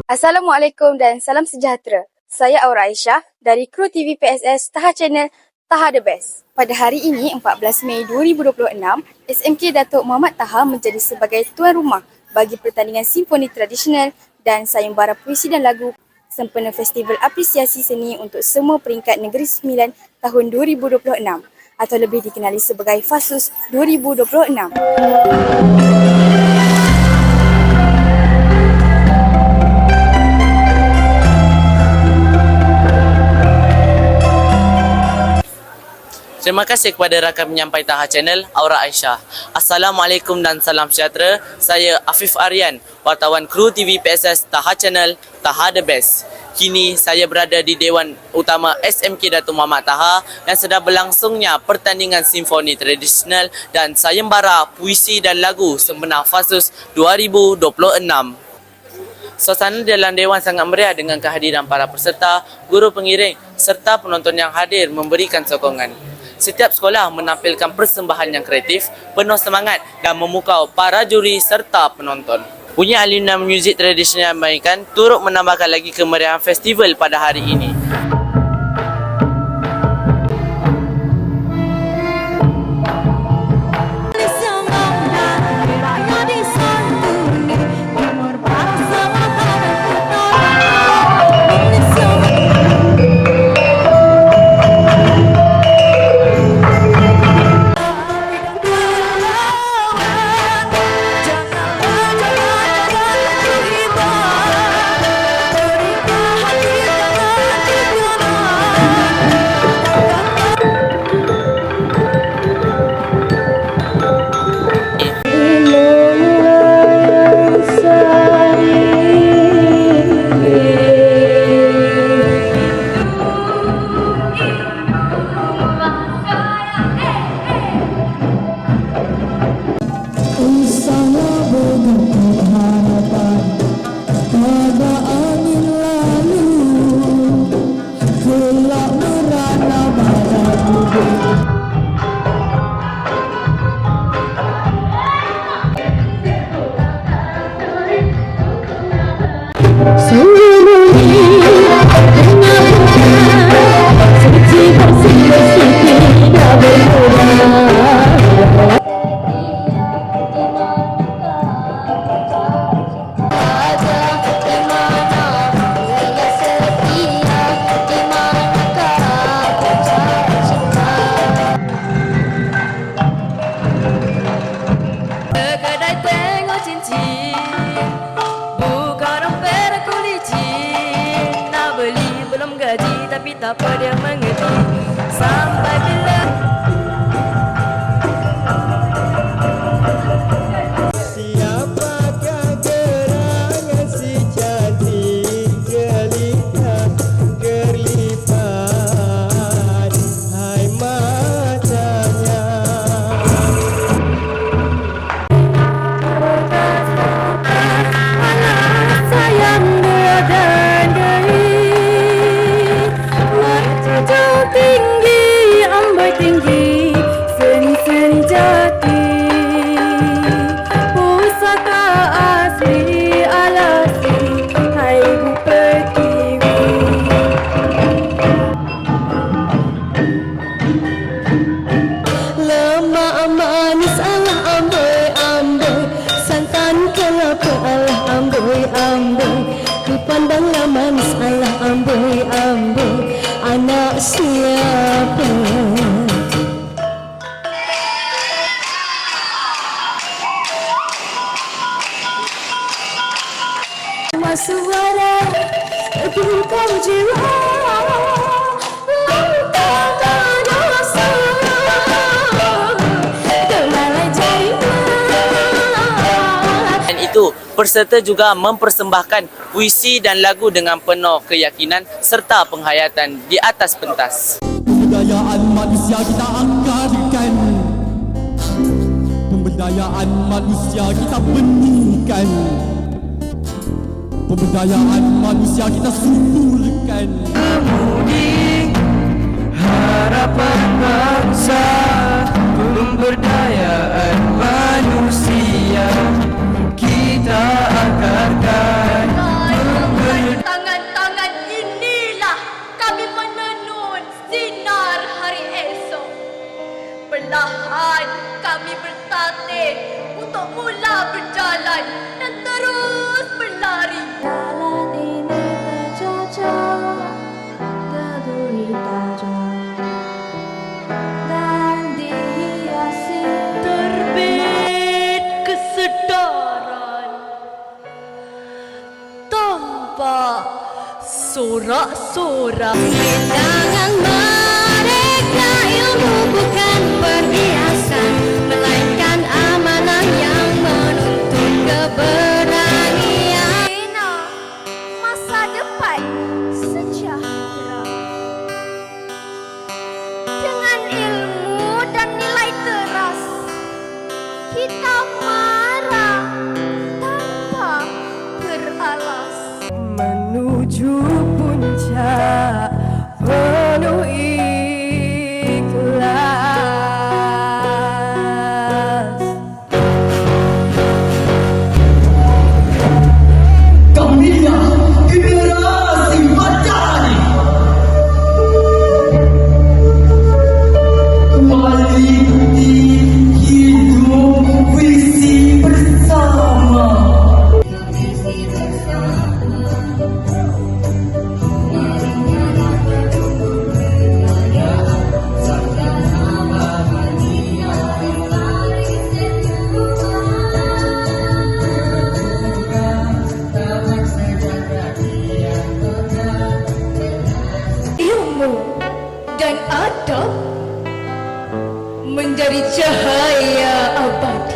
Assalamualaikum dan salam sejahtera. Saya Aura Aisyah dari kru TV PSS Taha Channel Taha The Best. Pada hari ini, 14 Mei 2026, SMK Datuk Muhammad Taha menjadi sebagai tuan rumah bagi pertandingan simfoni tradisional dan sayembara puisi dan lagu sempena Festival Apresiasi Seni untuk semua peringkat Negeri Sembilan tahun 2026 atau lebih dikenali sebagai FASUS 2026. Terima kasih kepada rakan penyampai Taha Channel, Aura Aisyah. Assalamualaikum dan salam sejahtera. Saya Afif Aryan, wartawan kru TV PSS Taha Channel, Taha The Best. Kini saya berada di Dewan Utama SMK Datuk Muhammad Taha dan sedang berlangsungnya pertandingan simfoni tradisional dan sayembara puisi dan lagu sempena FASUS 2026. Suasana dalam Dewan sangat meriah dengan kehadiran para peserta, guru pengiring serta penonton yang hadir memberikan sokongan. Setiap sekolah menampilkan persembahan yang kreatif, penuh semangat dan memukau para juri serta penonton. Bunyi alunan muzik tradisional yang dimainkan turut menambahkan lagi kemeriahan festival pada hari ini. Tapi tak apa dia mengerti sampai bila siapakah gerangan si cantik gelita gerlipat hai matanya sayang dia dan diri tinggi, amboi tinggi, seni-seni jati, pusaka asli alasi, hai Bu Pertiwi. Lemak manis alah amboi amboi, santan kelapa alah amboi amboi, kupandanglah manis alah amboi amboi. Anak siapa? Suara terbuka jiwa lantang dosa terlalai jaya. Dan itu, peserta juga mempersembahkan puisi dan lagu dengan penuh keyakinan serta penghayatan di atas pentas. Pemberdayaan manusia kita angkarkan, pemberdayaan manusia kita benihkan, pemberdayaan manusia kita suburkan. Mudi harapan bangsa, pemberdayaan manusia kita akarkan. perlahan kami bertatih untuk mula berjalan dan terus berlari. Jalan ini terjajah, berduri tajam, dan dihiasi Terbit kesedaran tanpa sorak-sorak. dengan mereka. Ilmu bukan perhiasan, melainkan amanah yang menuntut keberanian. Bina masa depan sejahtera dengan ilmu dan nilai teras. Kita marah tanpa beralas. Menuju puncak penuh ikhlas. Kamilah generasi madani. Mari hidup visi bersama. Ilmu dan adab menjadi cahaya abadi.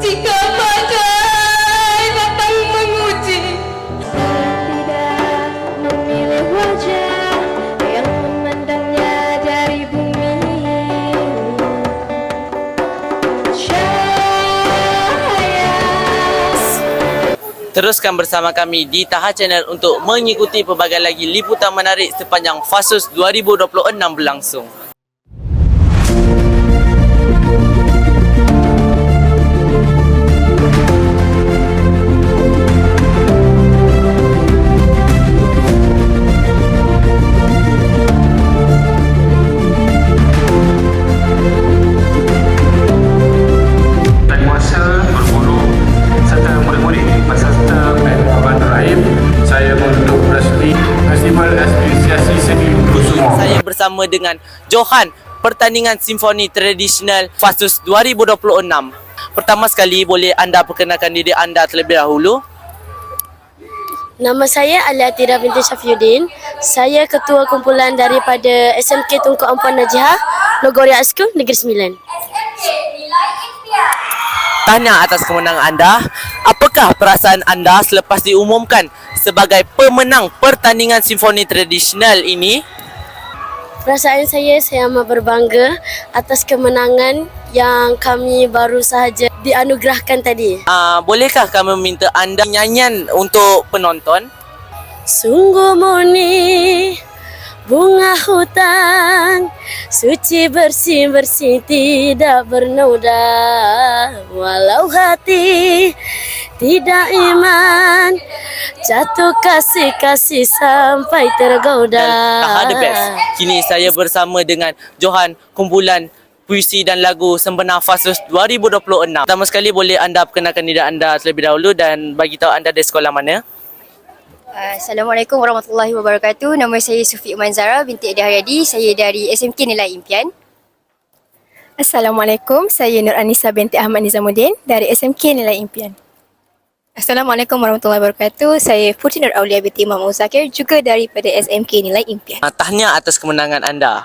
Jika badai datang menguji, Tidak memilih wajah yang memandangnya dari bumi. Cahaya Teruskan bersama kami di Taha Channel untuk mengikuti pelbagai lagi liputan menarik sepanjang Fasus 2026 berlangsung. dan kuasa berguru serta murid-murid peserta Bandar Rahim, saya menutup resmi Festival Apresiasi Seni Kusumo. Saya bersama dengan Johan, pertandingan simfoni tradisional Fasus 2026. Pertama sekali, boleh anda perkenalkan diri anda terlebih dahulu? Nama saya Aliatira binti Syafiuddin. Saya ketua kumpulan daripada SMK Tunku Ampuan Najihah, Logoria School, Negeri Sembilan. Tahniah atas kemenangan anda. Apakah perasaan anda selepas diumumkan sebagai pemenang pertandingan simfoni tradisional ini? Perasaan saya amat berbangga atas kemenangan yang kami baru sahaja dianugerahkan tadi. Bolehkah kami meminta anda nyanyian untuk penonton? Sungguh murni bunga hutan, suci bersih-bersih tidak bernoda. Walau hati tidak iman, jatuh kasih-kasih sampai tergoda. Dan Taha The Best. Kini saya bersama dengan Johan, kumpulan puisi dan lagu Sempena Fasus 2026. Pertama sekali, boleh anda perkenalkan diri anda terlebih dahulu dan bagi tahu anda dari sekolah mana? Assalamualaikum warahmatullahi wabarakatuh. Nama saya Sufi Umanzara binti Edi Haryadi. Saya dari SMK Nilai Impian. Assalamualaikum, saya Nur Anissa binti Ahmad Nizamuddin dari SMK Nilai Impian. Assalamualaikum warahmatullahi wabarakatuh. Saya Putri Nur Aulia binti Imam Zakir, juga daripada SMK Nilai Impian. Tahniah atas kemenangan anda.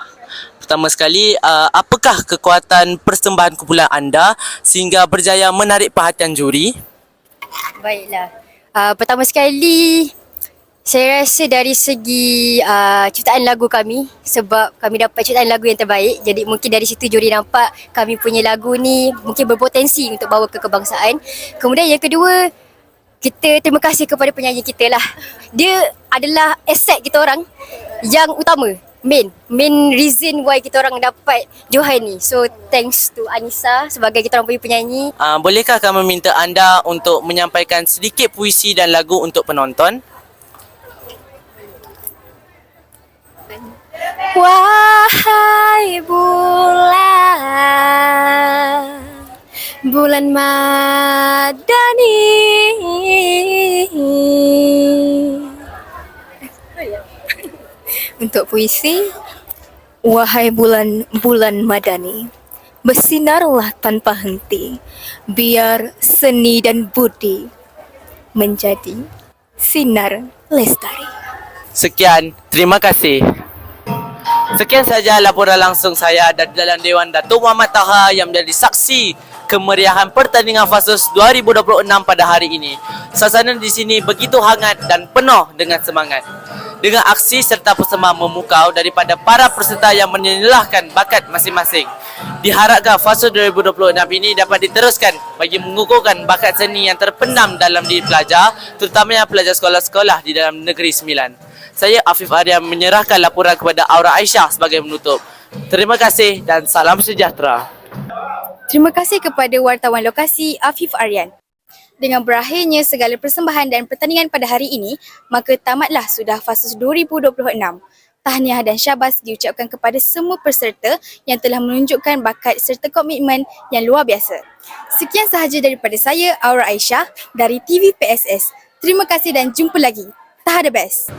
Pertama sekali, apakah kekuatan persembahan kumpulan anda sehingga berjaya menarik perhatian juri? Baiklah. Pertama sekali, saya rasa dari segi ciptaan lagu kami, sebab kami dapat ciptaan lagu yang terbaik. Jadi mungkin dari situ juri nampak kami punya lagu ni mungkin berpotensi untuk bawa ke kebangsaan. Kemudian yang kedua, kita terima kasih kepada penyanyi kita lah. Dia adalah aset kita orang yang utama. Main reason why kita orang dapat Johan ni. So thanks to Anissa sebagai kita orang punya penyanyi. Bolehkah kami minta anda untuk menyampaikan sedikit puisi dan lagu untuk penonton? Wah bulan Madani. Untuk puisi, wahai bulan Madani, bersinarlah tanpa henti, biar seni dan budi menjadi sinar lestari. Sekian, terima kasih. Sekian saja laporan langsung saya dari dalam Dewan Datuk Muhammad Taha yang menjadi saksi kemeriahan pertandingan Fasus 2026 pada hari ini. Suasana di sini begitu hangat dan penuh dengan semangat. Dengan aksi serta persembahan memukau daripada para peserta yang menyelahkan bakat masing-masing. Diharapkan Fasus 2026 ini dapat diteruskan bagi mengukuhkan bakat seni yang terpendam dalam diri pelajar, terutamanya pelajar sekolah-sekolah di dalam Negeri Sembilan. Saya Afif Aryan menyerahkan laporan kepada Aura Aisyah sebagai penutup. Terima kasih dan salam sejahtera. Terima kasih kepada wartawan lokasi Afif Aryan. Dengan berakhirnya segala persembahan dan pertandingan pada hari ini, maka tamatlah sudah Fasus 2026. Tahniah dan syabas diucapkan kepada semua peserta yang telah menunjukkan bakat serta komitmen yang luar biasa. Sekian sahaja daripada saya, Aura Aisyah dari TV PSS. Terima kasih dan jumpa lagi. Taha the best.